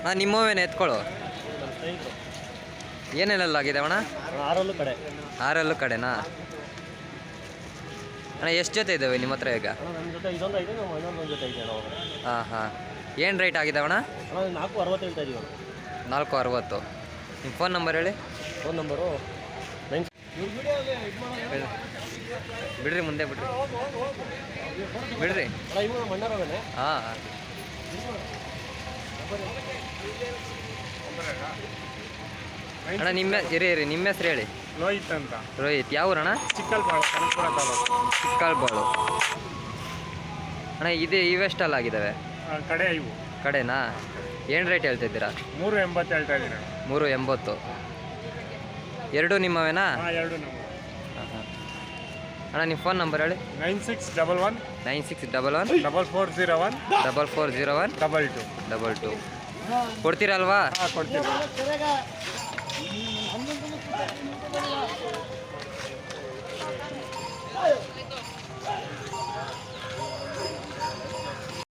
ಹಾಂ ನಿಮ್ಮವೇನೆ ಎತ್ಕೊಳ್ಳು. ಏನೇನೆಲ್ಲ ಆಗಿದೆ ಅಣ್ಣ? 6 ಕಡೆ. 6 ಕಡೆನಾ ಅಣ್ಣ? ಎಷ್ಟು ಜೊತೆ ಇದ್ದಾವೆ ನಿಮ್ಮ ಹತ್ರ ಈಗ? ನಮ್ಮ ಜೊತೆ ಇದೊಂದು ಐತೆ, ನಮ್ಮ ಇನ್ನೊಂದು ಜೊತೆ ಐತೆ ಅಣ್ಣ. ಹಾಂ ಹಾಂ. ಏನು ರೇಟ್ ಆಗಿದ್ದಾವಣ್ಣ? 460 ಹೇಳ್ತಾ ಇದೀವಿ. 460. ನಿಮ್ಮ ಫೋನ್ ನಂಬರ್ ಹೇಳಿ. Phone number 9. ಬಿಡ್ರಿ ಮುಂದೆ ಬಿಡ್ರಿ. ಹಾಂ ಅಣ್ಣ ನಿಮ್ಮ ಇರಿ ನಿಮ್ಮ ಹೆಸ್ರು ಹೇಳಿ. ರೋಹಿತ್ ಅಂತ. ರೋಹಿತ್. ಯಾವೂರಣ್ಣ? ಚಿಕ್ಕಲ್ಬಾಳು, ಕನಕಪುರ ತಾಲೂಕು. ಚಿಕ್ಕಲ್ಬಾಳು ಅಣ್ಣ. ಇವೆಷ್ಟೆಲ್ಲ ಆಗಿದ್ದಾವೆ ಕಡೆ ಇವು ಕಡೆನಾ? ಏನು ರೇಟ್ ಹೇಳ್ತಿದ್ದೀರಾ? 380 ಹೇಳ್ತಾ ಇದ್ದೀನಿ. 380. ಎರಡು ನಿಮ್ಮವೇನಾ? ಎರಡು ನಮ್ಮ. ಅಣ್ಣ ನಿಮ್ಮ ಫೋನ್ ನಂಬರ್ ಹೇಳಿ. 9611 9611 4401 4401 22. ಕೊಡ್ತೀರಲ್ವಾ? ಹಾಂ, ಕೊಡ್ತೀನಿ.